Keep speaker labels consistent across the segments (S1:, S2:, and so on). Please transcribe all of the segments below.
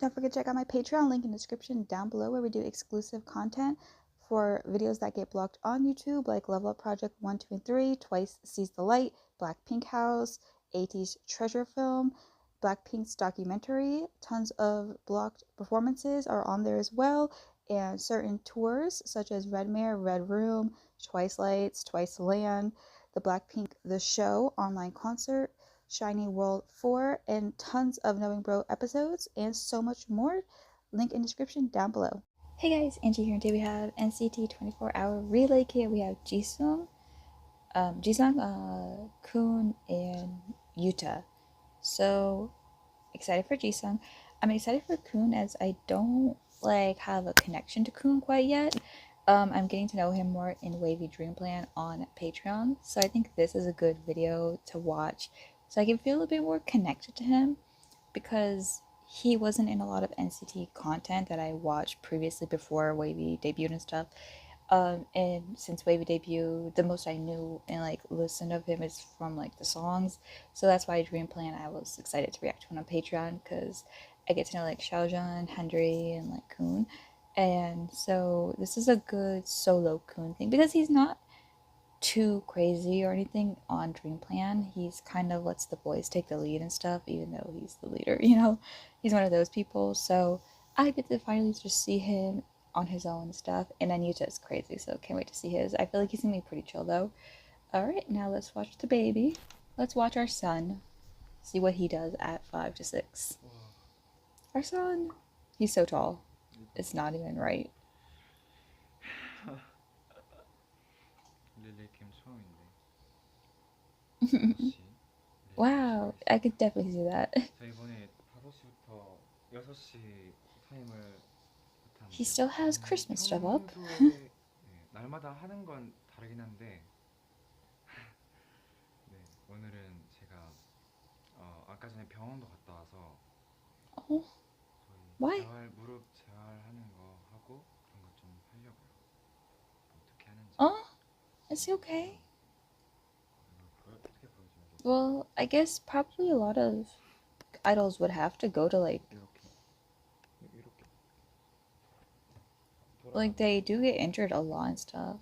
S1: Don't forget to check out my Patreon, link in the description down below, where we do exclusive content for videos that get blocked on YouTube, like Level Up Project 1, 2, and 3, Twice Sees the Light, Blackpink House, AT's Treasure Film, Blackpink's documentary. Tons of blocked performances are on there as well, and certain tours such as Red Mare, Red Room, Twice Lights, Twice Land, the Blackpink The Show online concert, Shiny World 4, and tons of Knowing Bro episodes, and so much more. Link in description down below. Hey guys, Angie here, and today we have NCT 24-hour relay kit. We have JISUNG, KUN, and YUTA. So excited for JISUNG. I'm excited for KUN as I don't have a connection to KUN quite yet. I'm getting to know him more in Wavy Dream Plan on Patreon, so I think this is a good video to watch so I can feel a bit more connected to him, because he wasn't in a lot of NCT content that I watched previously before Wavy debuted and stuff. And since Wavy debuted, the most I knew and listened of him is from the songs. So that's why Dream Plan, I was excited to react to him on Patreon, because I get to know Xiaojun, Henry, and KUN. And so this is a good solo KUN thing, because he's not too crazy or anything on Dream Plan. He's kind of lets the boys take the lead and stuff, even though he's the leader, He's one of those people. So I get to finally just see him on his own stuff. And then Yuta is crazy, so can't wait to see his. I feel like he's gonna be pretty chill though. Alright, now let's watch the baby. Let's watch our son. See what he does at 5 to 6. Our son. He's so tall. It's not even right. Wow, I could definitely see that. He still has Christmas stuff up.
S2: 날마다 하는 건 다르긴 한데 네, 오늘은 제가 아까 전에 병원도 갔다 와서
S1: Why?
S2: 재활 무릎 재활하는 거 하고 그런 거 좀 하려고요. 어떻게 하는지.
S1: Is he okay?
S2: 어떻게 보여줘야 되지?
S1: Well, I guess probably a lot of idols would have to go to
S2: 이렇게
S1: they do get injured a lot and stuff.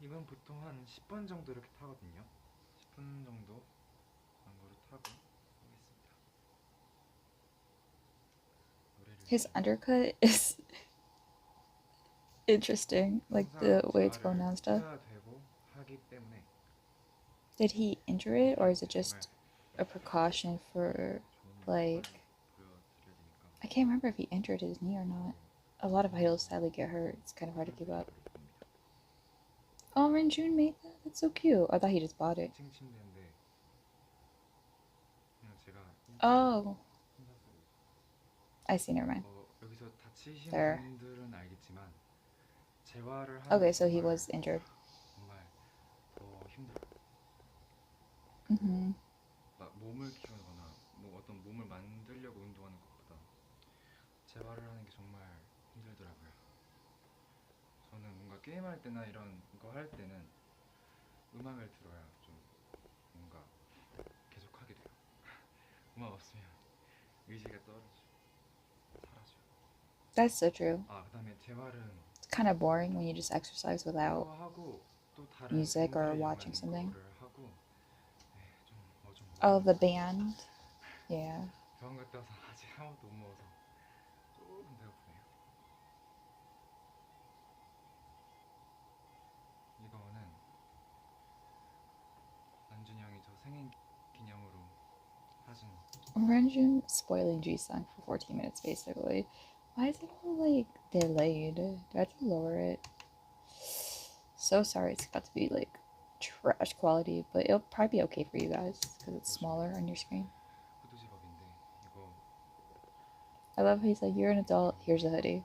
S2: 이건 보통 한 10분 정도 이렇게 타거든요. 10분 정도 광고를 타고 오겠습니다.
S1: His undercut is interesting, the way it's going down and stuff. Did he injure it, or is it just a precaution for I can't remember if he injured his knee or not. A lot of idols sadly get hurt. It's kind of hard to keep up. Oh, Renjun made that? That's so cute. I thought he just bought it. Oh. I see, never mind. There. Okay, so he was injured.
S2: 몸을 키우거나 어떤 몸을 만들려고 운동하는 것보다 재활을 하는 게 정말 힘들더라고요. 저는 뭔가 게임할 때나 이런 거 할 때는 음악을 들어야 좀 뭔가 계속 하게 돼요. 음악 없으면 의지가 사라져.
S1: That's so true.
S2: 그다음에 재활은
S1: it's kind of boring when you just exercise without music or watching something. Oh, the band. Yeah.
S2: 병원 갔다 와서 아직 아무것도 못 먹어서 조금 배고프네요. 이거는 난준이 형이 저 생일 기념으로 사준.
S1: Renjun spoiling JISUNG for 14 minutes basically. Why is it all delayed? Do I have to lower it? So sorry, it's got to be trash quality, but it'll probably be okay for you guys because it's smaller on your screen. I love how he's like, you're an adult, here's a hoodie.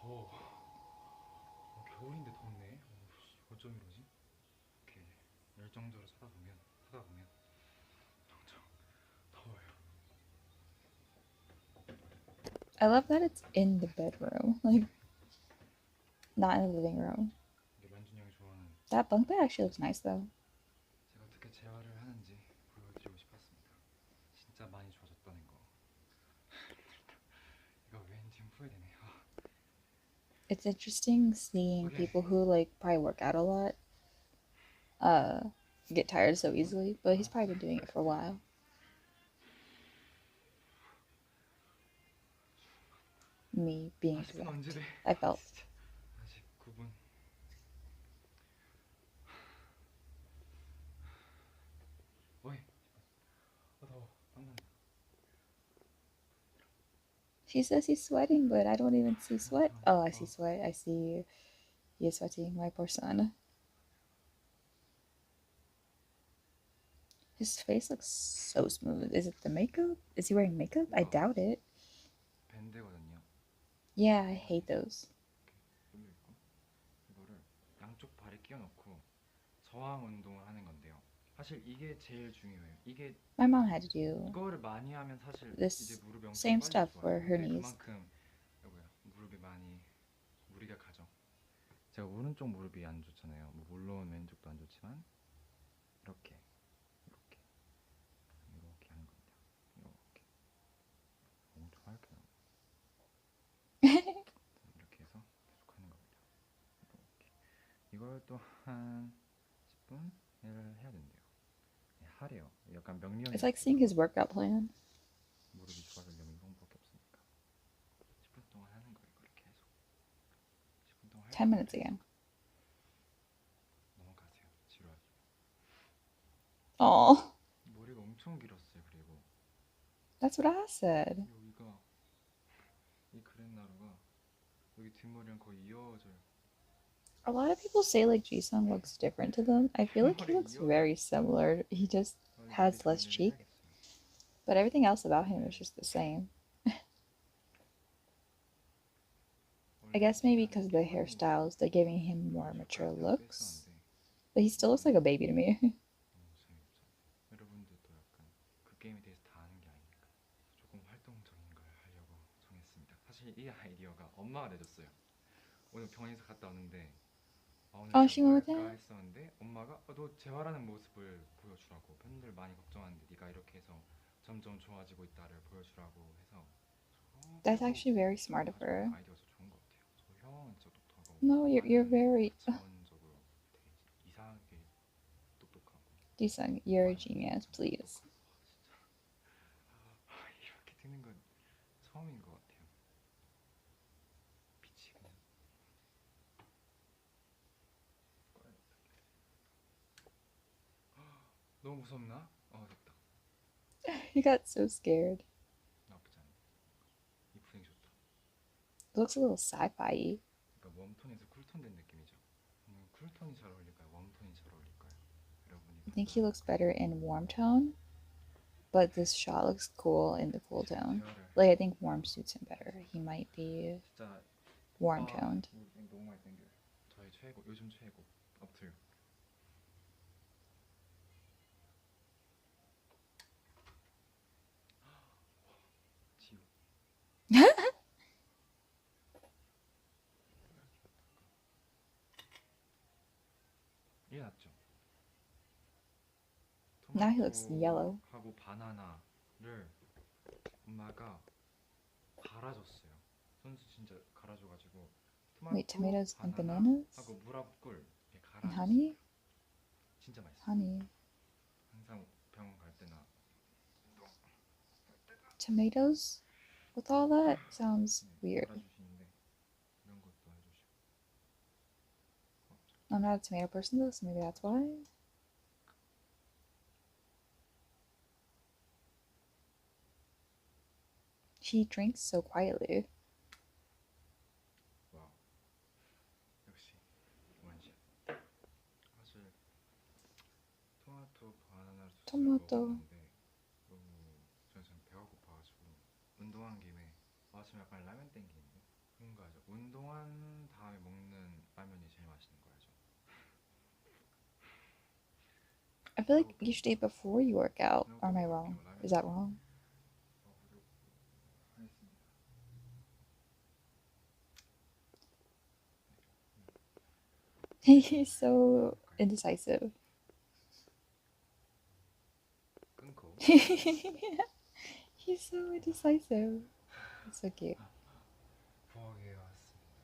S2: 더워. 겨울인데 덥네. 어쩜 이러지? 이렇게 열정적으로 사다 보면 점점 더워요.
S1: I love that it's in the bedroom, not in the living room. That bunk bed actually looks nice though.
S2: 제가 어떻게 재활을 하는지 보여드리고 싶었습니다. 진짜 많이
S1: It's interesting seeing
S2: 오케이.
S1: people who like probably work out a lot uh get tired so easily, but he's probably been doing it for a while. Me being
S2: 40분 언제
S1: exact.
S2: 돼?
S1: I felt.
S2: 진짜. 49분. 어이. 더워. 땀 난다.
S1: She says he's sweating, but I don't even see sweat.
S2: 잠깐만요.
S1: Oh, I see sweat. I see he is sweating. My poor son. His face looks so smooth. Is it the makeup? Is he wearing makeup? I
S2: 이거
S1: doubt it.
S2: 밴드거든요.
S1: Yeah, I hate those.
S2: 이렇게 뚫려 있고 이거를 양쪽 발에 끼워 넣고 저항 운동을 하는 건데요. 사실 이게 제일 중요해요. 이게
S1: My mom had to do
S2: 이거를 많이 하면 사실 이제
S1: this
S2: 무릎이 엄청
S1: same
S2: 빨리
S1: stuff
S2: 좋아요.
S1: for her
S2: 근데
S1: knees.
S2: 그만큼 이거야 무릎이 많이 무리가 가죠. 제가 오른쪽 무릎이 안 좋잖아요. 뭐 물론 왼쪽도 안 좋지만 이렇게 이렇게 이렇게 하는 겁니다. 이렇게 엄청 하얗게 나와. 이렇게 해서 계속 하는 겁니다. 이렇게 이걸 또 한 10분을 해야 된대요. 하래요. 약간 명령이
S1: It's like seeing his workout plan.
S2: 무릎이 좋아지려면 이거밖에 없으니까 10분 동안 하는 거예요. 이렇게 계속 10분 동안 할
S1: 10
S2: 거예요.
S1: minutes again.
S2: 넘어가세요. 지루하죠.
S1: Oh,
S2: 머리가 엄청 길었어요. 그리고
S1: that's what I said.
S2: 여기가 이 그랜나루가 여기 뒷머리랑 거의 이어져요.
S1: A lot of people say like Jisung looks different to them. I feel like he
S2: 뒷머리
S1: looks
S2: 이어져요.
S1: very similar. He just
S2: 머리
S1: has less
S2: 정리를
S1: cheek,
S2: 해야겠어요.
S1: but everything else about him is just the same. I guess maybe because of the hairstyles, they're giving him more mature looks. But he still looks like a baby to me.
S2: 너무 재밌죠. 여러분들도 약간 그 게임에 대해서 다 아는 게 아니니까 조금 활동적인 걸 하려고 정했습니다. 사실 이 아이디어가 엄마가 내줬어요. 오늘 병원에서 갔다 왔는데 오늘
S1: Oh,
S2: 제가
S1: she
S2: 뭐
S1: went with
S2: 할까
S1: him?
S2: 했었는데 엄마가 너 재활하는 모습을 보여주라고 팬들 많이 걱정하는데 네가 이렇게 해서 점점 좋아지고 있다를 보여주라고 해서
S1: That's actually very smart of her.
S2: 아이디어가 좋은 것 같아요. 저 형은 진짜 똑똑하고
S1: No, you're very.
S2: 자원적으로 되게 이상하게 똑똑하고
S1: Jisung, you're a genius, please.
S2: 이렇게 듣는 건 처음인 것 같아요. 빛이 그냥 너무 무섭나? 됐다.
S1: He got so scared.
S2: 나쁘지 않네. 이 분위기 좋다.
S1: It looks a little sci-fi.
S2: 그러니까 웜톤에서 쿨톤 된 느낌이죠. 쿨톤이 잘 어울릴까요? 웜톤이 잘 어울릴까요? 여러분이
S1: I think he looks better in warm tone, but this shot looks cool in the cool tone. Like, I think warm suits him better. He might be
S2: 진짜
S1: warm toned.
S2: 너무 많이 땡겨요. 저의 최고, 요즘 최고 업틀. 지우. 이게 낫죠?
S1: Now he looks yellow.
S2: 하고 바나나를 엄마가 갈아줬어요. 손수 진짜 갈아줘가지고
S1: Wait, tomatoes and
S2: 바나나
S1: bananas?
S2: 하고 무랍꿀
S1: And
S2: 갈아줬어요.
S1: honey?
S2: 진짜 맛있어.
S1: Honey.
S2: 항상 병원 갈 때나
S1: Tomatoes? With all that? Sounds weird.
S2: 갈아주시는데 이런 것도 해주시고.
S1: I'm not a tomato person though, so maybe that's why. She drinks so quietly.
S2: 와우. 역시 원샷. 사실 토마토 바나나 주스를
S1: 토마토.
S2: 먹었는데 너무 저는 지금 배가 고파가지고 운동한 김에 지금 약간 라면 땡기는데 그런 거 알죠? 운동한 다음에 먹는 라면이 제일 맛있는 거 알죠?
S1: I feel like you should eat before you work out. Or am I wrong? Is that wrong? He's so indecisive.
S2: 끊고
S1: He's so indecisive. It's so cute.
S2: 부엌에 왔습니다.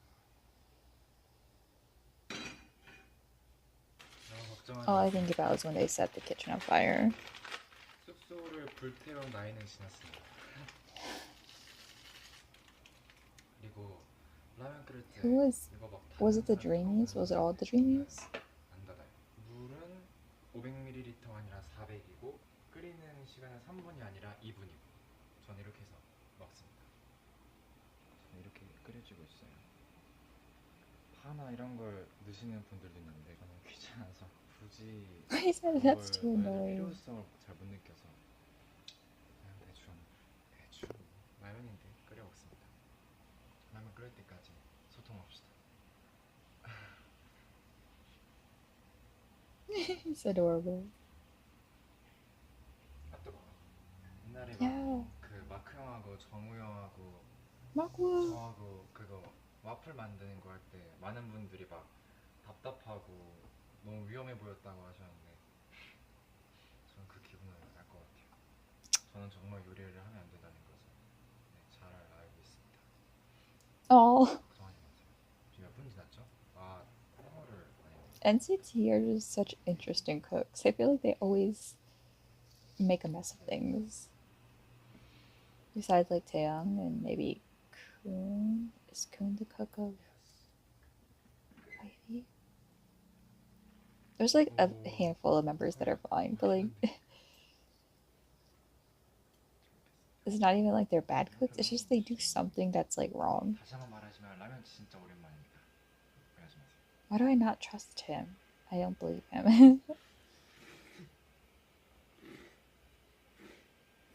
S2: 걱정하지
S1: All I
S2: 마세요.
S1: think about is when they set the kitchen on fire.
S2: 숙소를 불태울 나이는 지났습니다. 그리고 라면 끓일 때
S1: Who was
S2: 이거 막
S1: was
S2: 닫는
S1: it the
S2: 사람
S1: Dreamies? Was it all the
S2: 저는
S1: Dreamies?
S2: 안 닫아요. 물은 500ml 아니라 400이고 끓이는 시간은 3분이 아니라 2분이고 저는 이렇게 해서 먹습니다. 저는 이렇게 끓여주고 있어요. 파나 이런 걸 넣으시는 분들도 있는데 저는 귀찮아서 굳이
S1: He said
S2: 그런 걸
S1: that's too
S2: 넣을
S1: annoying.
S2: 필요성을 잘 못 느껴서 그냥 대충 라면인데 끓여 먹습니다. 라면 끓일 때까지 소통합시다.
S1: It's adorable.
S2: 아 뜨거워. 옛날에 막
S1: Yeah.
S2: 그 마크 형하고 정우 형하고
S1: Makwa.
S2: 저하고 그거 와플 만드는 거 할 때 많은 분들이 막 답답하고 너무 위험해 보였다고 하셨는데 저는 그 기분을 알 것 같아요. 저는 정말 요리를 하면 안 된다는 것을 잘 알고 있습니다.
S1: Oh,
S2: 걱정하지 마세요. 지금 몇 분 지났죠? 아, 영어를 안 했네.
S1: NCT are just such interesting cooks. I feel like they always make a mess of things. Besides like Taeyang and maybe KUN. Is KUN the cook of Ivy? There's like a
S2: 오,
S1: handful of members that are fine, but like it's not even like they're bad cooks. It's just they do something that's like wrong.
S2: 다시 한번 말하지만 라면 진짜 오랜만입니다. 오해하지 마세요.
S1: Why do I not trust him? I don't believe him.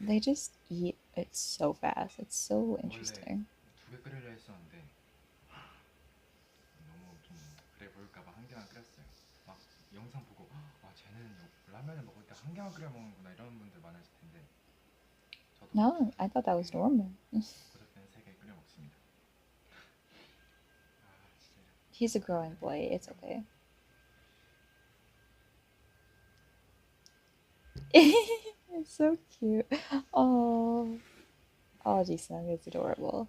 S1: They just eat it so fast. It's so interesting.
S2: 두 개 끓이려 했었는데 너무 좀 그래 보일까봐 한 개만 끓였어요. 막 영상 보고 와 쟤는 라면을 먹을 때 한 개만 끓여 먹는구나 이런 분들 많으실 텐데 저도
S1: No, I thought that was normal.
S2: 어쨌든 세 개 끓여 먹습니다. 아 진짜
S1: He's a growing boy. It's okay. It's so cute. Oh, Jisung is adorable.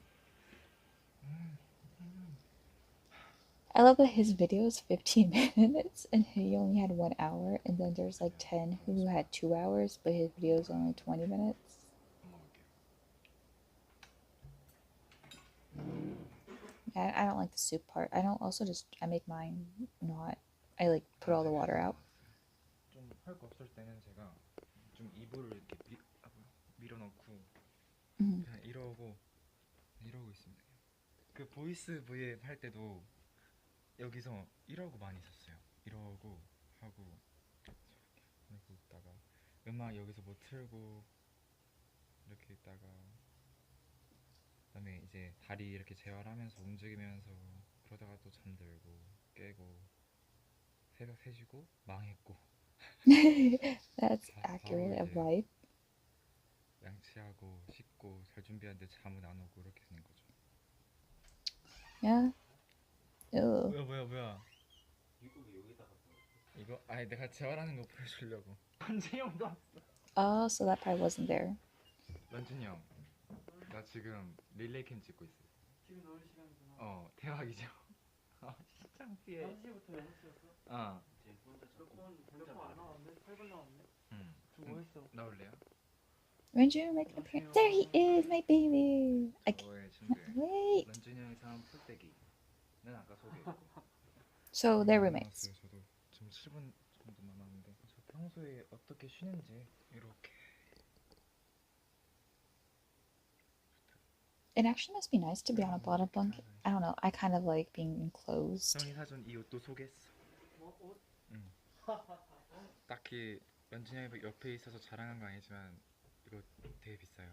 S1: I love that his video is 15 minutes and he only had 1 hour, and then there's like 10 who had 2 hours, but his video is only 20 minutes.
S2: 밥 먹을게요.
S1: I don't like the soup part. I don't also just I make mine not. I like put all the water out.
S2: 좀 할 거 없을 때는 제가 좀 이불을 이렇게 밀어넣고 그냥 이러고 있습니다. 그 보이스 브이앱 할 때도 여기서 이러고 많이 있었어요. 이러고 하고 이렇게 있다가 음악 여기서 뭐 틀고 이렇게 있다가 그다음에 이제 다리 이렇게 재활하면서 움직이면서 그러다가 또 잠들고 깨고 새벽 3시고 망했고
S1: That's
S2: 바로
S1: accurate of
S2: 이제
S1: life.
S2: 양치하고 씻고 잘 준비하는데 잠은 안 오고 이렇게 되는 거죠.
S1: Yeah. Ew.
S2: 뭐야 이거 아니 내가 재활하는 거 보여주려고. 현재형도 왔어.
S1: Oh, so that part wasn't there.
S2: 런쥔이 형, 나 지금 릴레이 캠 찍고 있어.
S3: 지금 넣을 시간이구나.
S2: 대박이죠. 진짜 창피해.
S3: 5시부터 6시였어?
S2: 어.
S3: 몇번안 나왔네? 8번 나왔네?
S2: 응.
S3: 지금 뭐 했어?
S2: 나올래요?
S1: Renju, make an appearance. There he is, my baby. I can't
S2: 저의 침대.
S1: wait.
S2: 런쥔이 형이 사온 풀떼기는 아까 소개했고.
S1: So they're roommates.
S2: 저도 지금 7분 정도 남았는데 저 평소에 어떻게 쉬는지 이렇게.
S1: It actually must be nice to be on a bottom bunk. I don't know. I kind of like being enclosed.
S2: 형이 사준 이 옷도 소개했어.
S3: 뭐? 옷?
S2: 응. 딱히 런쥔이 형이 옆에 있어서 자랑한 거 아니지만 이거 되게 비싸요.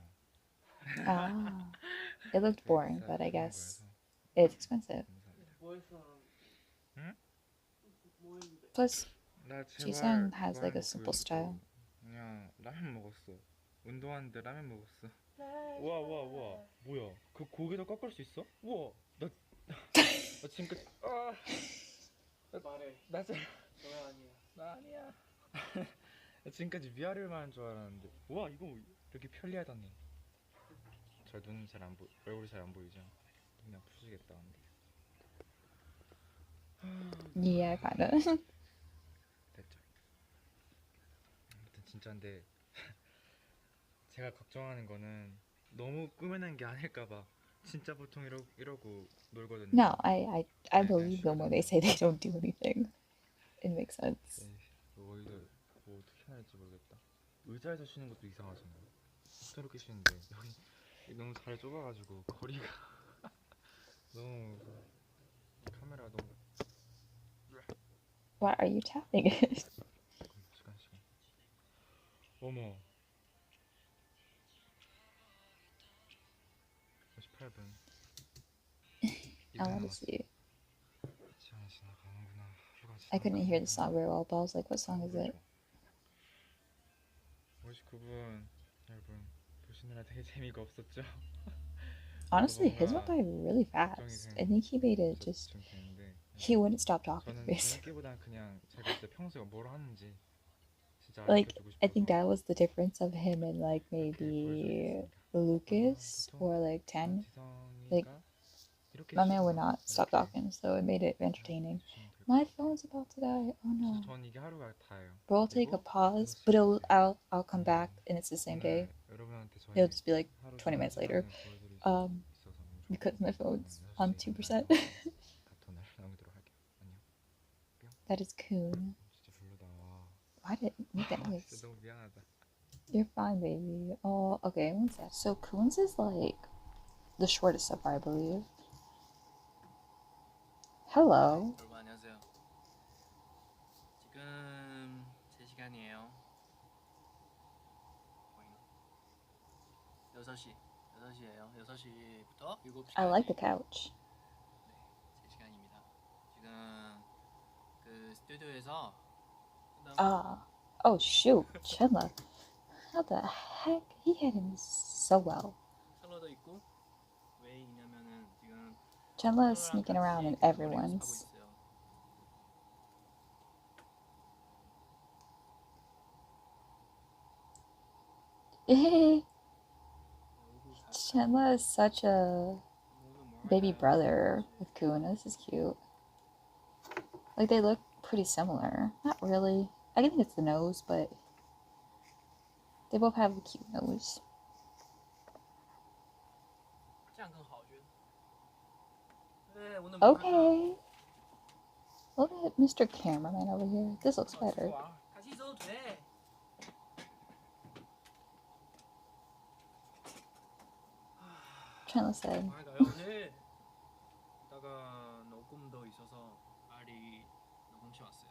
S1: Ah, it looked boring,
S2: 비싼
S1: but I
S2: 그런
S1: guess
S2: 거여서
S1: it's expensive.
S2: 감사합니다.
S3: 뭐 했어?
S2: 응?
S3: 뭐 했는데?
S1: Plus,
S2: 나
S1: Jisung
S2: 제발
S1: has
S2: 그거
S1: like
S2: 하는
S1: a
S2: 거
S1: simple
S2: 보여줘.
S1: style.
S2: 그냥 라면 먹었어. 운동하는데 라면 먹었어. 우와 뭐야? 그 고기도 꺾을 수 있어? 우와 나 지금까지
S3: 말해.
S2: 나 진-
S3: 너야 아니야.
S2: 나 아니야. 나 지금까지 위아래만 한 줄 알았는데 우와 이거 이렇게 편리하다니. 저 눈 잘 안 얼굴이 잘 안 보이죠? 그냥 푸시겠다 근데.
S1: Yeah, kind of.
S2: 됐죠. 진짜인데 제가 걱정하는 거는 너무 꾸며낸 게 아닐까봐. 진짜 보통 이러고 놀거든요.
S1: No, I
S2: 약간
S1: believe them when they
S2: 슈그러면.
S1: say they don't do anything. It makes sense.
S2: 에이, 오히려 뭐 어떻게 해야 할지 모르겠다. 의자에서 쉬는 것도 이상하잖아요. 저렇게 쉬는데 여기 너무 잘 좁아가지고 거리가 너무 카메라 너무
S1: Why are you tapping it?
S2: 시간 어머 58분
S1: I
S2: 2분
S1: want to
S2: 남았어.
S1: see.
S2: 시간이 지나가는구나. 하루가
S1: I couldn't hear the
S2: 지나가는구나.
S1: song very well, but I was like, what song is it?
S2: 59분 여러분 보시느라 되게 재미가 없었죠?
S1: Honestly, his went
S2: 뭔가
S1: by really
S2: 걱정이
S1: fast. I think he made it just.
S2: 좀 되는데
S1: He wouldn't stop talking,
S2: 저는
S1: basically.
S2: 재밌기보단 그냥 제가 진짜 평소에 뭘 하는지 진짜
S1: Like,
S2: 알려주고
S1: I think
S2: 싶어서
S1: that was the difference of him and, like,
S2: 그렇게
S1: maybe
S2: 보여드리겠습니다.
S1: Lucas
S2: 보통
S1: or, like, 10. Like,
S2: 지성이가 이렇게
S1: my man would
S2: 쉬잖아.
S1: not stop
S2: 이렇게
S1: talking, so it made it entertaining.
S2: 해주시면 될 것
S1: My
S2: 같아요.
S1: phone's about to die. Oh
S2: 그래서
S1: no.
S2: 전 이게 하루가 다예요.
S1: Bro, I'll take a
S2: 그리고
S1: pause, but
S2: 6시까지
S1: I'll come back and it's the same day.
S2: 오늘 여러분한테
S1: It'll
S2: 저의
S1: just be like
S2: 하루
S1: 20 minutes later.
S2: 시간을 보여드릴 수 있어서 너무 좋았고
S1: Because my phone's on 2%.
S2: 다톤을 나누도록 할게요. 안녕.
S1: That is Kun.
S2: 진짜 별로다. 와.
S1: Why did it make that noise?
S2: 진짜 너무 미안하다.
S1: You're fine, baby. Oh, okay, one sec. So Kun's is like the shortest so far, I believe. Hello.
S4: 여러분 안녕하세요. 지금 제 시간이에요. 보이나? 6시. 6시예요. 6시부터 7시까지.
S1: I like the couch.
S4: 네, 제 시간입니다. 지금 그 스튜디오에서
S1: Oh shoot, Chandler. How the heck? He hit him so well.
S4: 컬러도 있고 왜 있냐면은 지금
S1: Chandler is sneaking around in everyone's. Chandler is such a baby brother with Kun. This is cute. Like, they look pretty similar. Not really. I think it's the nose, but they both have a cute nose. Okay. Look at Mr. Cameraman over here. This looks better.
S4: 다시 있어도 돼.
S1: Chandler said.
S4: 가요 오늘. 이따가 녹음도 있어서 빨리 녹음실 왔어요.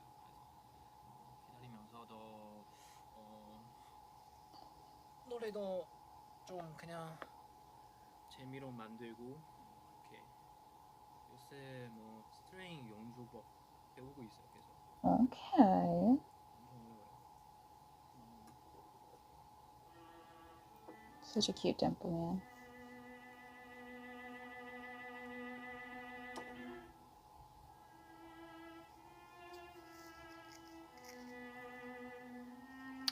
S4: 그래서 기다리면서도 노래도 좀 그냥 재미로 만들고 이렇게 요새 뭐 스트링 연주법 배우고 있어요. 계속.
S1: Okay.
S4: 엄청 어려워요.
S1: Such a cute dimple man.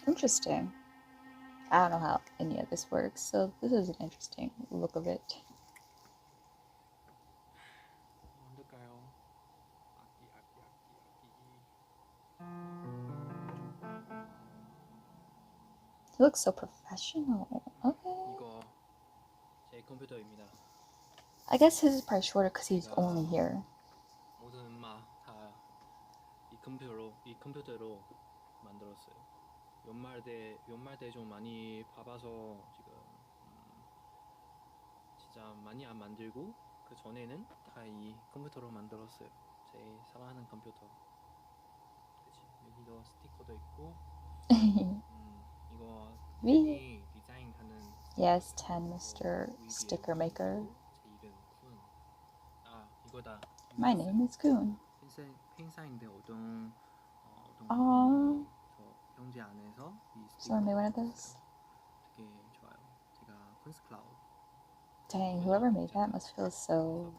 S1: Interesting. I don't know how any of this works, so this is an interesting look of it.
S4: 만들까요? 악기.
S1: He looks so professional. Okay.
S4: 이거 제 컴퓨터입니다.
S1: I guess his is probably shorter because he's only here.
S4: 모든 음악 다 이 컴퓨터로 만들었어요. 연말 때 좀 많이 바빠서 지금 진짜 많이 안 만들고 그 전에는 다 이 컴퓨터로 만들었어요. 제 사랑하는 컴퓨터. 그치? 여기도 스티커도 있고 이거
S1: We.
S4: 디자인하는
S1: Yes, 10, Mr. Sticker Maker.
S4: 제 이름 쿤. 이거다.
S1: My name is Kun.
S4: 팬사인데 어떤
S1: Aww.
S4: 저 형제 안에서 이
S1: Someone made one of
S4: 스티커를
S1: those?
S4: 되게 좋아요. 제가 콘스클라우드
S1: Dang, whoever made that must feel so,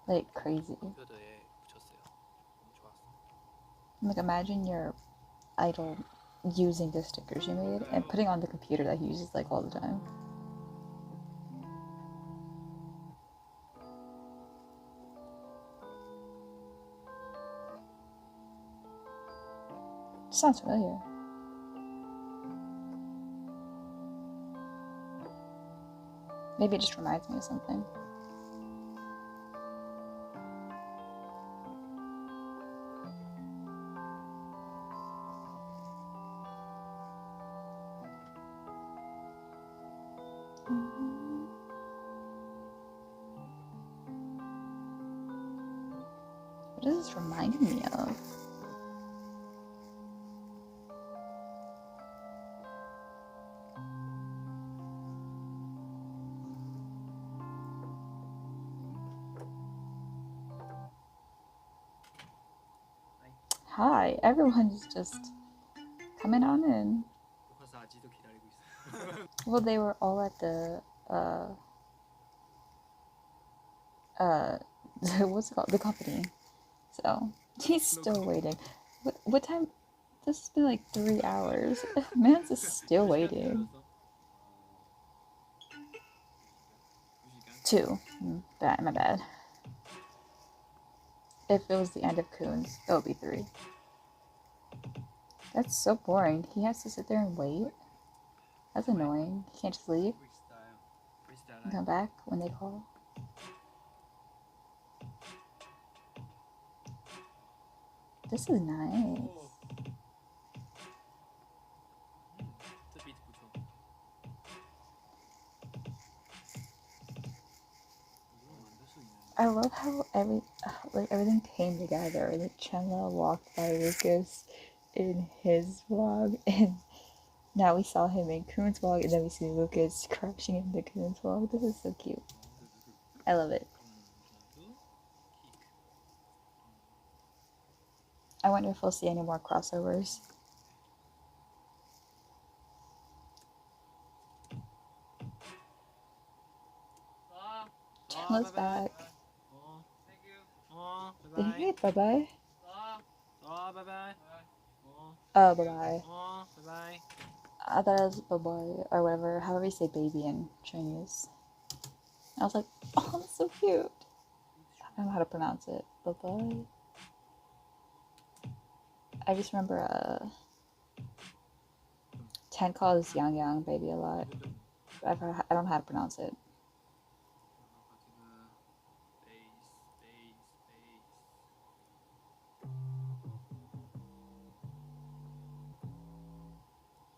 S1: like, crazy.
S4: 컴퓨터에 붙였어요. 너무 좋았어.
S1: Like, imagine your idol using the stickers you made and putting on the computer that he uses, like, all the time. Sounds familiar. Maybe it just reminds me of something. What does this remind me of? Hi, everyone's just coming on in.
S4: 녹화사 아직도 기다리고 있어요.
S1: Well, they were all at the what's it called? The company. So he's still waiting. What time? This has been like 3 hours. Man's is still waiting. 2. Bad, my bad. If it was the end of KUN, it would be 3. That's so boring. He has to sit there and wait. That's annoying. He can't just leave and come back when they call. This is nice.
S4: 저 비트 붙여.
S1: I love how everything came together. Like Chenla walked by Lucas in his vlog, and now we saw him in KUN's vlog, and then we see Lucas crashing into KUN's vlog. This is so cute. I love it. I wonder if we'll see any more crossovers. Chenla's back. Did he hit bye-bye?
S4: bye-bye.
S1: Oh, bye-bye.
S4: bye-bye.
S1: I thought it was bye-bye, or whatever, however you say baby in Chinese. I was like, oh, that's so cute. I don't know how to pronounce it. Bye-bye. I just remember, Ten calls Yang baby a lot. I don't know how to pronounce it.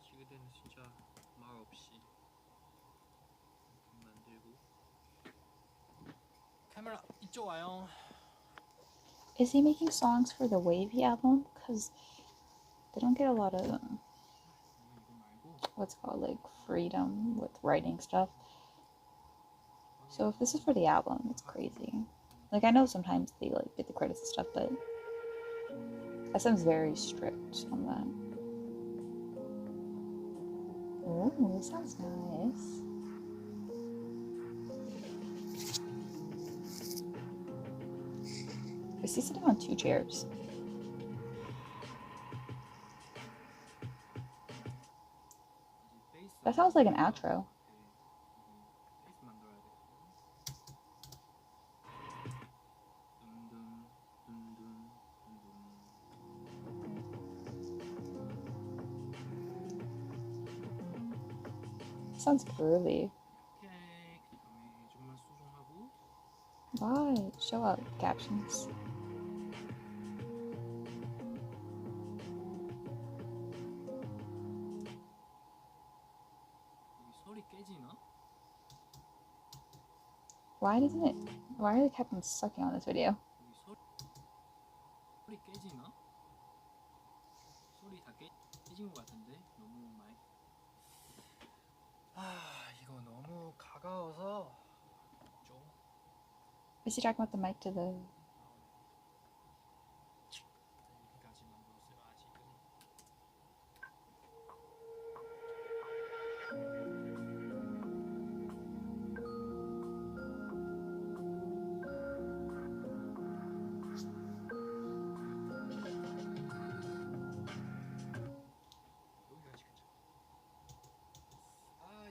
S4: 지그대는 진짜 말 없이 만들고. 카메라 이쪽 와요.
S1: Is he making songs for the Wavy album? Because they don't get a lot of, what's it called, like, freedom with writing stuff. So if this is for the album, it's crazy. Like, I know sometimes they, like, get the credits and stuff, but SM's very strict on that. Ooh, this sounds nice. Is he sitting on 2 chairs? That sounds like an outro. Sounds groovy. Why? Show up captions. Why are the captions sucking on this video?
S4: 소리 깨지나? 소리 다 깨진 것 같은데 너무 많이. 이거 너무 가까워서 좀.
S1: Is he talking about the mic to the?
S4: 여기까지 만들었어요 아직은.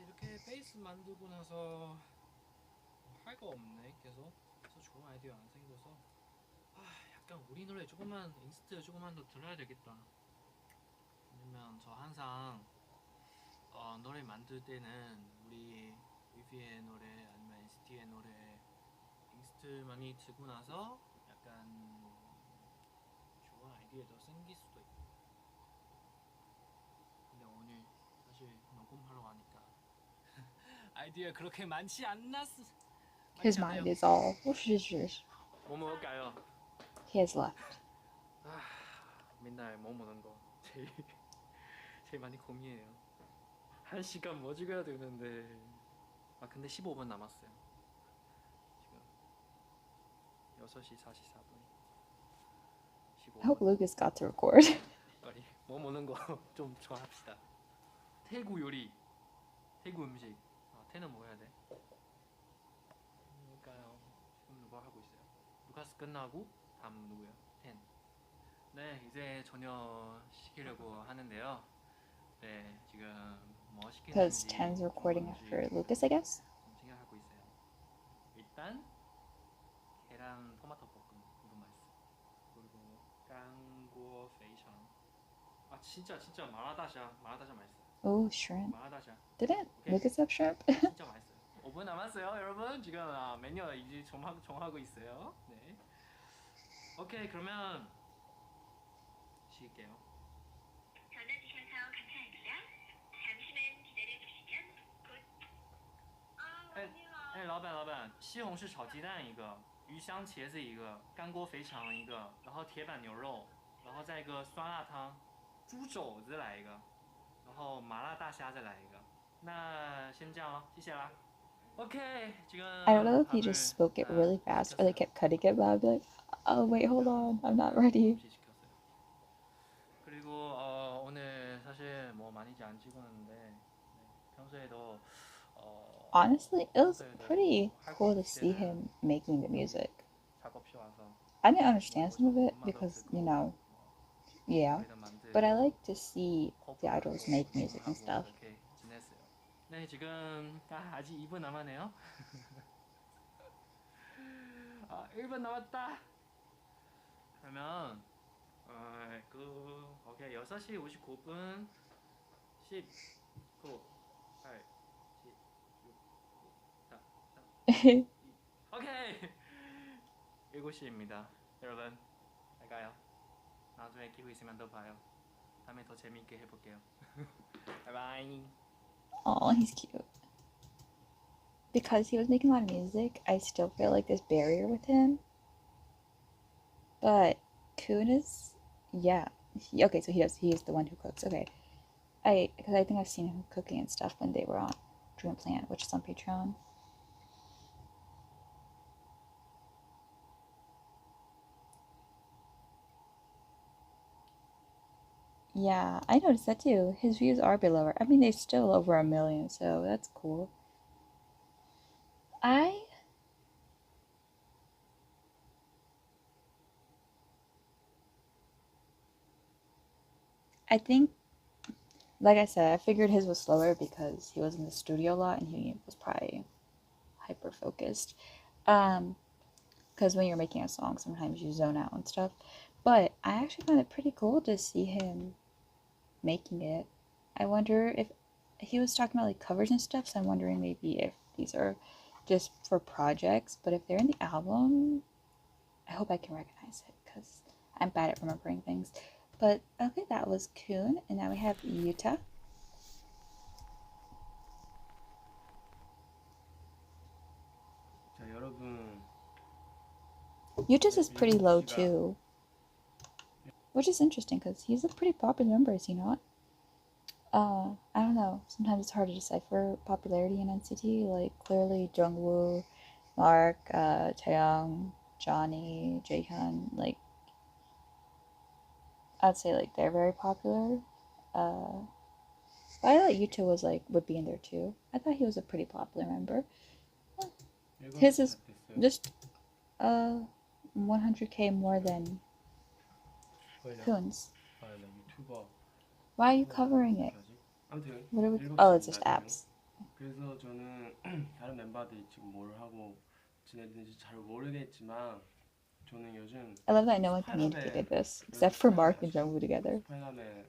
S4: 이렇게 베이스 만들고 나서 할 거 없네 계속. 그래서 좋은 아이디어 안 생겨서 약간 우리 노래 조금만 인스트 조금만 더 들어야 되겠다. 왜냐면 저 항상 노래 만들 때는 우리 위비의 노래 아니면 NCT의 노래 링스트 많이 듣고 나서 약간 좋은 아이디어도 생길 수도 있고. 근데 오늘 사실 녹음하러 와니까 아이디어 그렇게 많지 않았어.
S1: His mind is all.
S4: 뭐 먹을까요?
S1: He has left.
S4: 맨날 뭐 먹는 거 제일 많이 고민해요. 1시간 뭐 찍어야 되는데 근데 15분 남았어요. 지금 6시 44분.
S1: I hope Lucas got to record.
S4: 빨리 뭐 먹는 거 좀 정합시다. 태국 요리, 태국 음식. 태는 먹어야 돼. 그러니까요. 지금 누가 하고 있어요? 루카스 끝나고 다음 누구예요? 텐. 네, 이제 저녁 시키려고 하는데요. 네, 지금 뭐
S1: Because
S4: 시키는지
S1: 10's recording
S4: 뭔지
S1: after Lucas, I guess.
S4: 좀 생각하고 있어요. 일단 계란 토마토 볶음 이거 맛있어. 그리고 깡고 페이션. 진짜 마라다샤 맛있어.
S1: Oh, shrimp.
S4: 마라다샤
S1: Didn't
S4: 오케이.
S1: Lucas have shrimp?
S4: 진짜 맛있어요. 5분 남았어요, 여러분. 지금 메뉴 이제 정하고 있어요. 네. 오케이, 그러면 쉴게요.
S5: 전화 주셔서 감사합니다. 잠시만 기다려주시면 곧.
S4: 哎，老板，西红柿炒鸡蛋一个，鱼香茄子一个，干锅肥肠一个，然后铁板牛肉，然后再一个酸辣汤，猪肘子来一个，然后麻辣大虾再来一个。那先这样了，谢谢啦。OK， 지금
S1: I don't know if he just spoke it really fast or they kept cutting it, but I'd be like, oh, wait, hold on. I'm not ready.
S4: 그리고 오늘 사실 뭐 많이 안 찍었는데 평소에도
S1: Honestly, it was pretty cool to see him making the music.
S4: 작업실 와서
S1: I didn't understand some of it because, yeah. But I like to see the idols make music and stuff.
S4: 이렇게 지냈어요. 네, 지금 아직 2분 남았네요. 1분 남았다. 그러면 오케이 6시 59분 19 8 7 6 5 4 오케이 7시입니다. 여러분 잘 가요. 나중에 끼고 있으면 더 봐요. 다음에 더 재밌게 해볼게요. 바이바이.
S1: Oh, he's cute. Because he was making a lot of music, I still feel like this barrier with him. But KUN is, yeah. Okay, so he is the one who cooks. Okay. Because I think I've seen him cooking and stuff when they were on Dream Plan, which is on Patreon. Yeah, I noticed that too. His views are below. I mean, they're still over 1 million, so that's cool. I think, like I said, I figured his was slower because he was in the studio a lot and he was probably hyper focused. Because when you're making a song, sometimes you zone out and stuff. But I actually found it pretty cool to see him making it. I wonder if he was talking about like covers and stuff, so I'm wondering maybe if these are just for projects, but if they're in the album, I hope I can recognize it because I'm bad at remembering things. But okay, that was KUN, and now we have YUTA.
S6: 자, 여러분.
S1: YUTA's is pretty low too, which is interesting because he's a pretty popular member, is he not? I don't know. Sometimes it's hard to decipher popularity in NCT. Like clearly Jungwoo, Mark, Taeyong, Johnny, Jaehyun, like I'd say like they're very popular. But I thought YUTA was would be in there too. I thought he was a pretty popular member. His is just 100k more than KUN's. Why are you covering it?
S6: 아무튼
S1: What are we?
S6: 7시
S1: Oh, it's just
S6: 나중에.
S1: apps.
S6: 그래서 저는 다른 멤버들이 지금 뭘 하고 지내는지 잘 모르겠지만 저는 요즘
S1: I love that no one communicated this except for Mark and Jungwoo together.
S6: 스파이남의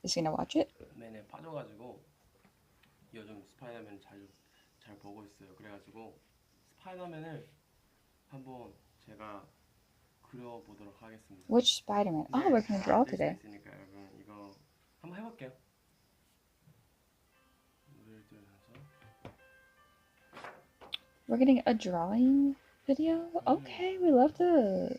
S1: Is she gonna watch it?
S6: 내내 빠져가지고 요즘 스파이더맨 잘 보고 있어요. 그래가지고 스파이더맨을 한번 제가 그려보도록 하겠습니다.
S1: Which Spider-Man? Oh, we're gonna draw
S6: 만들 수가
S1: today.
S6: 있으니까 여러분 이거 한번 해볼게요. 예를 들어서
S1: We're getting a drawing video? Okay, we love the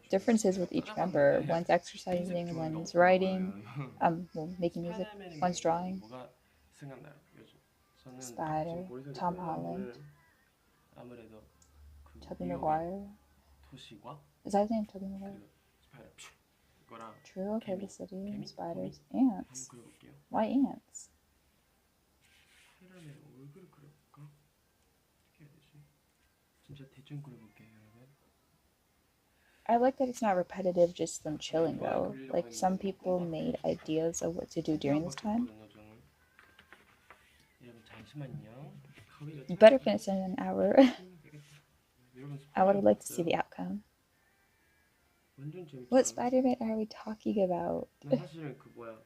S1: differences with each member. One's exercising, one's writing, well, making music, one's drawing.
S6: 뭐가 생각나요? 요즘 저는
S1: Spider,
S6: 지금 머릿속에
S1: Tom
S6: 떠오르는
S1: Holland,
S6: 아무래도 그
S1: Tobey
S6: 뉴욕의
S1: Maguire.
S6: 도시과
S1: Is that his name, Tobey Maguire?
S6: 그리고 스파이더 퓨 이거랑
S1: True, okay, the city,
S6: 개미?
S1: spiders,
S6: 한번
S1: ants.
S6: 그려볼게요.
S1: Why ants?
S6: 스파이더맨 얼굴을 그려볼까? 어떻게 해야 되지? 진짜 대충 그려볼게요, 여러분.
S1: I like that it's not repetitive, just them chilling though. Like some people made ideas of what to do during this time.
S6: 여러분 잠시만요.
S1: You better finish in an hour. I would like to see the outcome.
S6: 완전 재밌죠.
S1: What Spider-Man are we talking about?
S6: 난 사실은 그 뭐야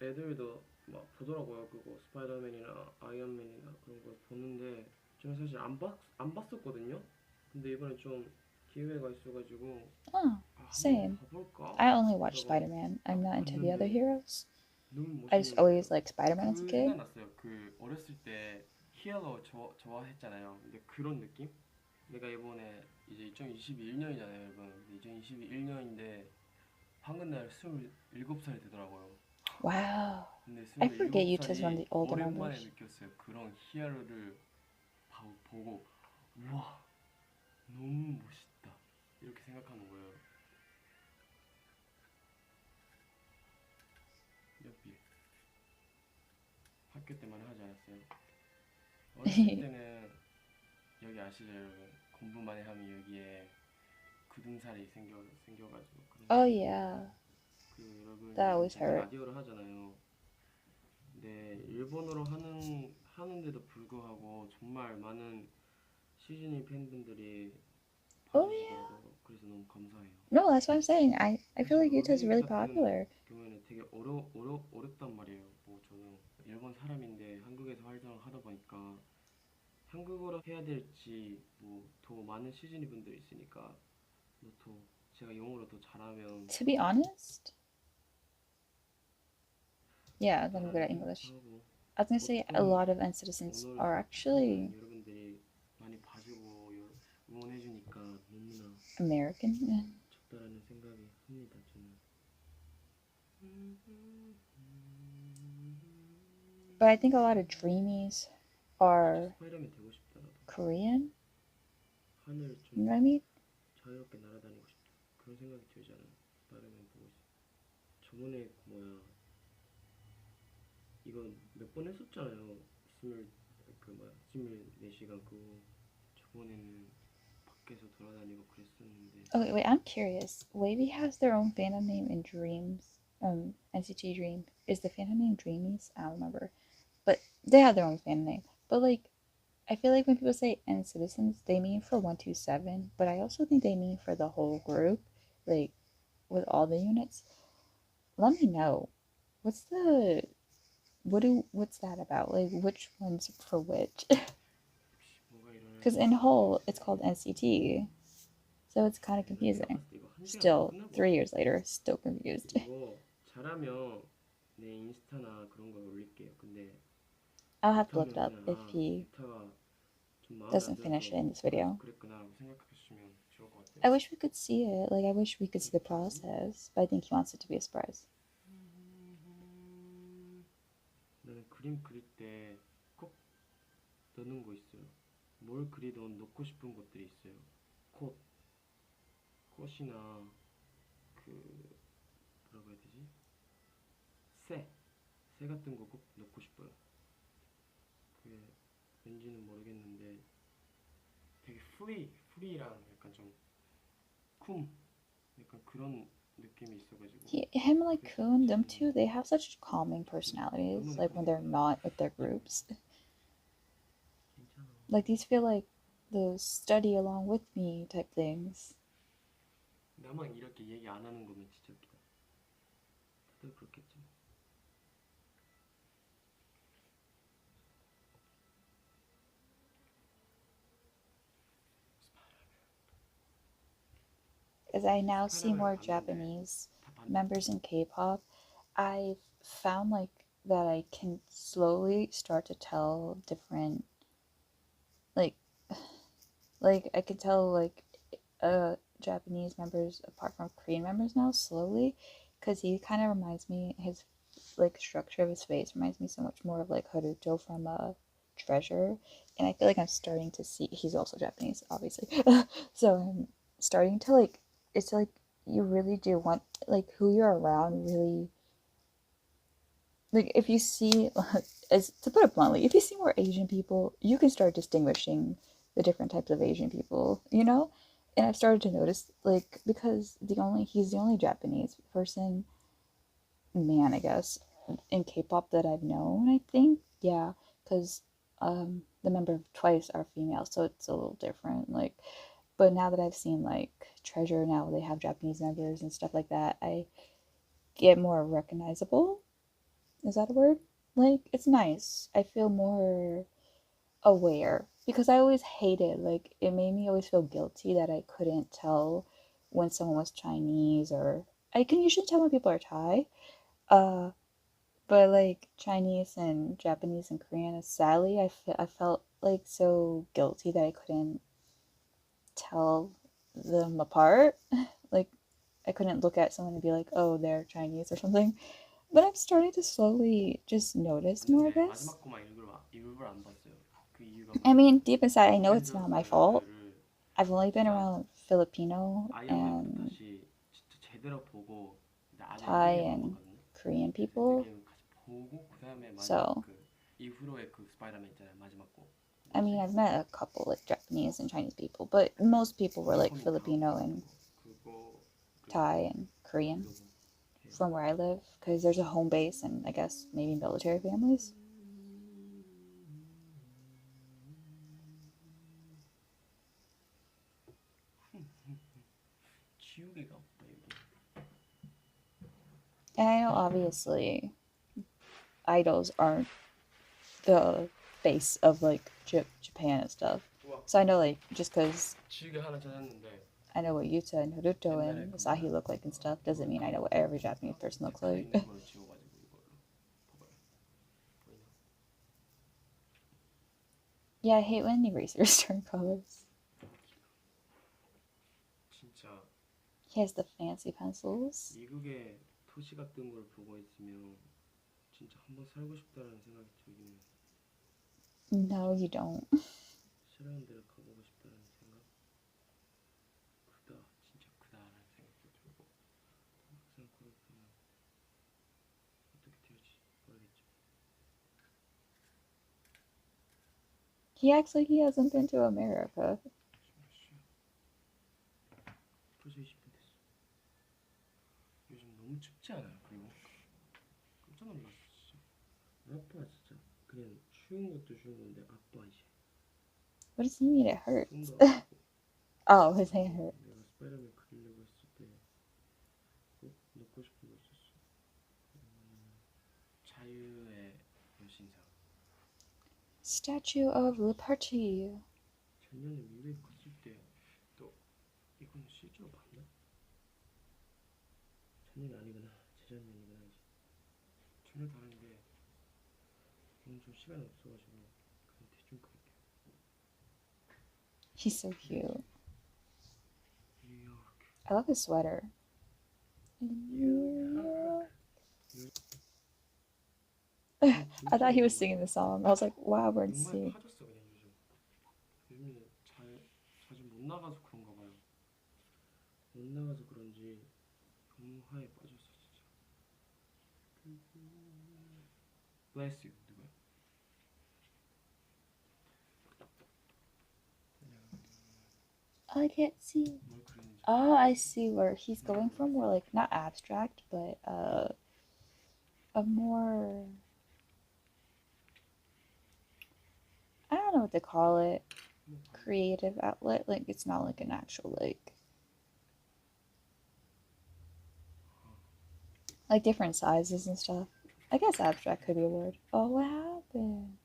S6: 애들도 막 보더라고요. 그거 스파이더맨이나 아이언맨이나 그런 거 보는데 저는 사실 안 봤었거든요. 근데 이번에 좀 기회가 있어가지고
S1: Oh, same.
S6: 봐볼까?
S1: I only watch Spider-Man. I'm not into the other heroes. I just always liked Spider-Man as a kid.
S6: 생각났어요. 그 어렸을 때 히어로 좋아했잖아요. 근데 그런 느낌? 내가 이번에 이제 2021년이잖아요, 여러분. 2021년인데 황금날 27살이 되더라고요.
S1: Wow.
S6: 근데
S1: I forget Yuta's one of the
S6: 27살이
S1: older
S6: 오랜만에
S1: members.
S6: 느꼈어요. 그런 히어로를 보고 우와 너무 멋있다 이렇게 생각하는 거예요. 옆이 학교 때만 하지 않았어요. 어렸을 때는 여기 아시죠 여러분? 공부 많이 하면 여기에 굳은살이 생겨가지고
S1: Oh yeah.
S6: 그 여러분
S1: That always
S6: 제가
S1: hurt.
S6: 라디오를 하잖아요. 근데 일본어로 하는데도 불구하고 정말 많은 시즈니 팬분들이
S1: Oh,
S6: 봐주시더라고요. 그래서 너무 감사해요.
S1: No, that's what I'm saying. I feel like Yuta's really popular.
S6: 경우에는 되게 어렵단 말이에요. 뭐 저는 일본 사람인데 한국에서 활동을 하다 보니까 한국어로 해야 될지 뭐 더 많은 시즈니 분들이 있으니까 뭐 더 제가 영어로 더 잘하면
S1: To be honest, yeah, I'm good at English. I was gonna say a lot of N-citizens are actually
S6: 여러분들이 많이 봐주고 응원해주니까 너무나
S1: American.
S6: 적다라는 생각이 듭니다. 저는.
S1: But I think a lot of dreamies are
S6: 스파이더맨 되고 싶다. 나도.
S1: Korean.
S6: 하늘
S1: You
S6: 좀
S1: know what I mean?
S6: 자유롭게 날아다니고 싶다. 그런 생각이 들잖아요. 스파이더맨 보고 있어. 저번에 뭐야 이거 몇 번 했었잖아요. 24시간 그거 저번에는 밖에서 돌아다니고 그랬었는데.
S1: Okay, wait, I'm curious. Wavy has their own fandom name in Dreams. NCT Dream. Is the fandom name Dreamies? I don't remember. But they have their own fandom name. But like, I feel like when people say N-citizens, they mean for 127. But I also think they mean for the whole group. Like, with all the units. Let me know. What's that about? Like, which one's for which? Because in whole, it's called NCT. So it's kind of confusing. Still, 3 years later, still confused.
S6: 이거 잘하면 내 인스타나 그런 거 올릴게요. 근데
S1: I'll have to look it up if he
S6: 유타가 좀 마음에
S1: doesn't
S6: 안
S1: finish it in this
S6: 들어서
S1: video.
S6: 그랬구나라고 생각하시면 좋을 것 같아요.
S1: I wish we could see it. Like, I wish we could see the process. But I think he wants it to be a surprise.
S6: 나는 그림 그릴 때 꼭 넣는 거 있어요. 뭘 그리든 넣고 싶은 것들이 있어요. 꽃이나 그 뭐라고 해야 되지? 새 같은 거 꼭 넣고 싶어요. 그게 왠지는 모르겠는데 되게 프리랑 약간 좀 약간 그런 느낌이 있어가지고.
S1: Him, like KUN, them two, they have such calming personalities. Like when they're not with their groups. Like these feel like those study along with me type things.
S6: 나만 이렇게 얘기 안 하는 거면 진짜 웃기다. 다들 그렇겠지.
S1: as I now see
S6: 스파이더맨을
S1: more
S6: 봤는데
S1: Japanese
S6: 다
S1: members
S6: 반대쪽.
S1: in K-pop, I've found like that I can slowly start to tell different like I can tell like Japanese members apart from Korean members now slowly, because he kind of reminds me, his like structure of his face reminds me so much more of like Haruto from Treasure, and I feel like I'm starting to see, he's also Japanese obviously, so I'm starting to like, it's like you really do want, like who you're around really, like if you see as to put it bluntly, if you see more Asian people, you can start distinguishing the different types of Asian people, you know? And I've started to notice, like, because he's the only Japanese person, man, I guess, in K-pop that I've known, I think. Yeah, because the member of Twice are female, so it's a little different. Like, but now that I've seen like Treasure, now they have Japanese members and stuff like that, I get more recognizable. Is that a word? Like, it's nice. I feel more aware, because I always hated, like, it made me always feel guilty that I couldn't tell when someone was Chinese, or I can usually tell when people are Thai. Uh, but like Chinese and Japanese and Korean, sadly, I felt like so guilty that I couldn't tell them apart. Like, I couldn't look at someone and be like, oh, they're Chinese or something. But I'm starting to slowly just notice more of
S6: 봤는데
S1: this.
S6: 마지막 거만 일부러 안 봤어요. 그 이유가
S1: I
S6: 뭐냐면
S1: mean, deep inside, I know it's not my fault.
S6: 어벤져스를
S1: I've only been
S6: 진짜
S1: around Filipino
S6: 아이언맨부터
S1: and
S6: 다시 진짜 제대로 보고 아직
S1: Thai
S6: 엔드게임 안
S1: and
S6: 봤거든요.
S1: Korean people.
S6: 엔드게임 같이 보고 그 다음에 마지막
S1: So,
S6: 그 이후로의 그 스파이더맨 있잖아요. 마지막 거.
S1: I mean, I've met a couple like Japanese and Chinese people, but most people were like
S6: 홈커밍
S1: Filipino and
S6: 그거
S1: Thai and Korean from where I live, because there's a home base and I guess maybe military families.
S6: 지우개가 없다 여기.
S1: And I know obviously idols aren't the face of like Japan and stuff. So I know, like, just because
S6: 지우개 하나 찾았는데
S1: I know what Yuta and Haruto and Asahi look like and stuff doesn't mean I know what every Japanese person looks
S6: 칼에
S1: like.
S6: 있는 거를 지워가지고 이걸로 봐봐요. 보이나?
S1: Yeah, I hate when erasers turn colors.
S6: 진짜
S1: He has the fancy pencils.
S6: 미국의 도시 같은 걸 보고 있으면 진짜 한번 살고 싶다라는 생각이 들긴 해요.
S1: No, you don't.
S6: 싫어하는 데를 가보고 싶다라는 생각. 진짜 크다라는 생각도 들고 막상 거기 가면 어떻게 될지 모르겠죠.
S1: He acts like he hasn't been to America.
S6: 벌써 20분 됐어. 요즘 너무 춥지 않아요? 그리고 깜짝 놀랐어 진짜. 아파 진짜. 그냥 추운 것도 추운 건데 아파 이제.
S1: What does he mean it hurts?
S6: 손도 아프고.
S1: Oh, his hand hurt.
S6: 내가 스파이더맨 그리려고 했을 때 꼭 넣고 싶은 거 있었어. 자유의 여신상.
S1: Statue of Liberty.
S6: 작년에 미국에 갔을 때 또 이건 실제로 봤나? 작년이 아니구나. 재작년이구나 이제. 전혀 다른데 오늘 좀 시간이 없어가지고 그냥 대충 그릴게요.
S1: He's so cute.
S6: 뉴욕.
S1: I love his sweater. I thought he was singing the song. I was like, wow, we're in
S6: 정말
S1: sync.
S6: 파졌어 그냥 요즘. 요즘에 자주 못 나가서 그런가 봐요. 못 나가서 그런지 너무 화에 빠졌어 진짜. Bless you 누구야?
S1: I can't see.
S6: 뭘 그리는지.
S1: Oh, I see where he's going for more like, not abstract, but a more, I don't know what to call it, creative outlet. Like, it's not like an actual like different sizes and stuff. I guess abstract could be a word. Oh, what happened?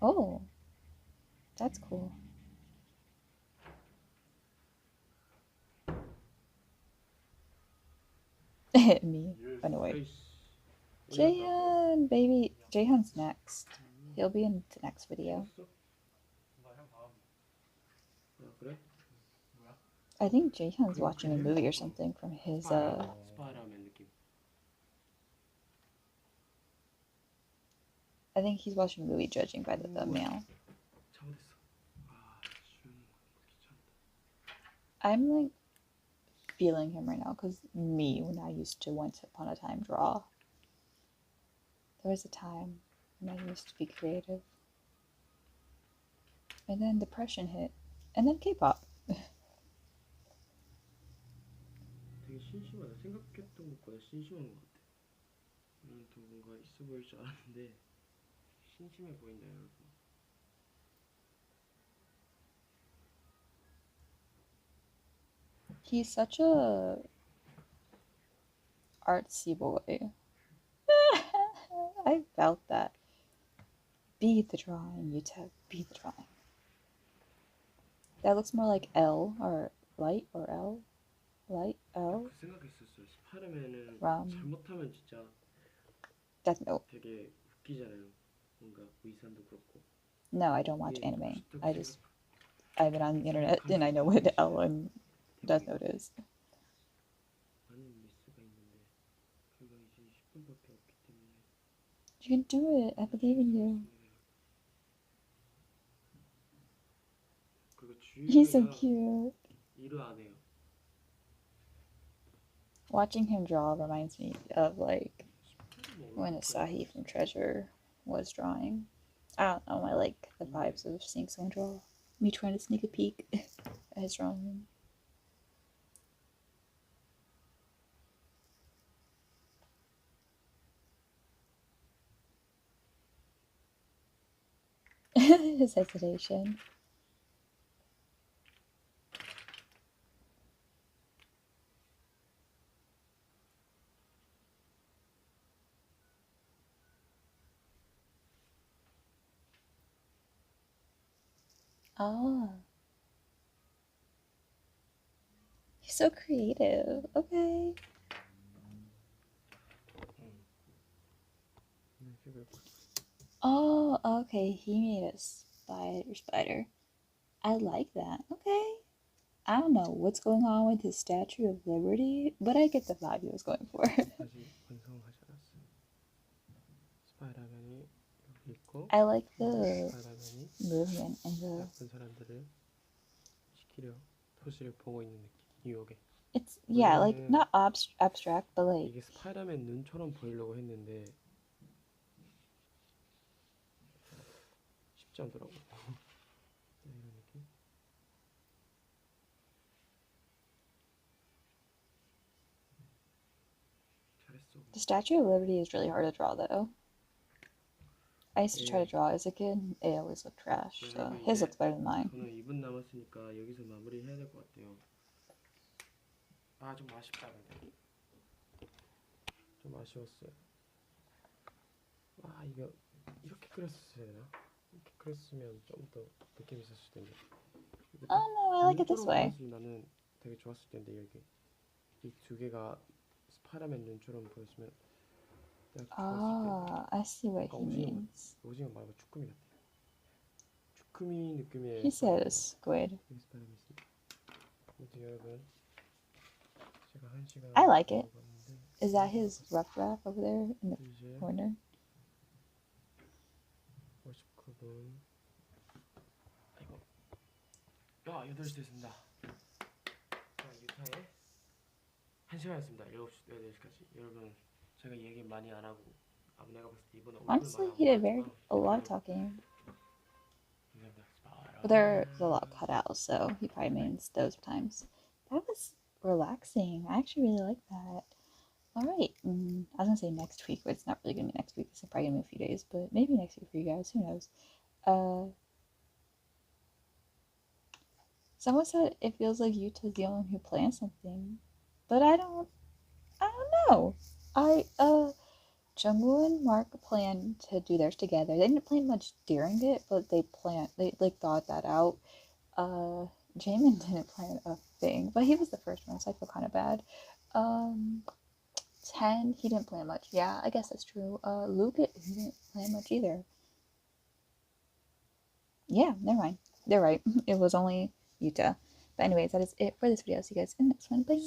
S1: Oh, That's cool. Me. Run away.
S6: 페이스 올렸다고?
S1: Jaehyun, baby. Jaehyun's next. He'll be in the next video.
S6: 찍었어?
S3: 나형 다음.
S6: 아 그래?
S3: 뭐야?
S1: I think Jaehyun's watching a movie or something from his
S6: 스파이라면 느낌.
S1: I think he's watching a movie judging by the thumbnail.
S6: 잘못했어. 아 주영이 귀찮다.
S1: I'm like feeling him right now because me, when I used to once upon a time draw, there was a time when I used to be creative. And then depression hit. And then K-pop.
S6: 되게 심심하다. 생각했던 것보다 심심한 것 같아. 나는 더 뭔가 있어 보일 줄 알았는데 심심해 보인다 여러분.
S1: He's such a artsy boy. I felt that. Be the drawing, YUTA. Be the drawing. That looks more like L or light or L. Light L.
S6: 그 생각했었어요. 스파이더맨은
S1: 럼.
S6: 잘못하면 진짜
S1: Death Note.
S6: 되게 웃기잖아요. 뭔가 의상도 그렇고.
S1: No, I don't watch
S6: 이게
S1: anime.
S6: 어떻게
S1: I just I've been on the internet and I know what L and Death Note is.
S6: 많은 미스가 있는데 그거 이제 10분밖에 없기 때문에.
S1: You can do it. I believe in you.
S6: 그리고
S1: He's so
S6: 주유가
S1: cute.
S6: 일을 안 해요.
S1: Watching him draw reminds me of like when Asahi from Treasure was drawing. I don't know, I like the vibes of seeing someone draw. Me trying to sneak a peek at his drawing. His hesitation. Oh. He's so creative. Okay. Oh, okay. He made a spider. I like that. Okay. I don't know what's going on with his Statue of Liberty, but I get the vibe he was going for.
S6: 아직 완성하지 않았어요. 스파이더맨이 여기 있고
S1: I like the
S6: 스파이더맨이
S1: movement and the.
S6: 나쁜 사람들을 지키려 토시를 보고 있는 느낌. 뉴욕에.
S1: It's yeah, like not abstract, but like
S6: 이게 스파이더맨 눈처럼 보이려고 했는데 쉽지 않더라고. 이런 느낌. 잘했어.
S1: the Statue of Liberty is really hard to draw though. I used to try to draw as a kid. It always looked trash. So his looks better than mine.
S6: 저는 2분 남았으니까 여기서 마무리 해야 될 것 같아요. 아 좀 아쉽다 근데. 좀 아쉬웠어요. 아 이거 이렇게 그렸어야 되나? 이렇게 그렸으면 좀 더 느낌 있었을 텐데.
S1: Oh no, I like it this way.
S6: 나는 되게 좋았을 텐데 여기 이 두 개가 스파이더맨 눈처럼 보였으면 내가 좋았을 텐데.
S1: Ah, I see what he means.
S6: 오징어 말고 주꾸미 같아. 주꾸미 느낌의.
S1: He says squid.
S6: 여기 스파이더맨 있습니다. 아무튼 여러분 제가 1시간
S1: I like it.
S6: 먹었는데
S1: Is that his rough draft over there in the
S6: 이제
S1: corner?
S6: 59분. 아이고. 야 8시 됐습니다. 자 유타에 1시간이었습니다. 7시 8시까지. 여러분 제가 얘기 많이 안 하고 내가 봤을 때 이번에
S1: Honestly, he did a lot of talking. But there's a lot cut out, so he probably means those times. That was relaxing. I actually really like that. Alright, I was gonna say next week, but it's not really gonna be next week. It's probably gonna be a few days, but maybe next week for you guys. Who knows? Someone said it feels like Yuta's the only one who plans something, but I don't know. Jungwoo and Mark planned to do theirs together. They didn't plan much during it, but they like thought that out. Jamin didn't plan a thing, but he was the first one, so I feel kind of bad. 10, he didn't plan much. Yeah, I guess that's true. Luke, he didn't plan much either. Yeah, never mind. They're right. It was only Yuta. But anyways, that is it for this video. See you guys in the next one. Bye.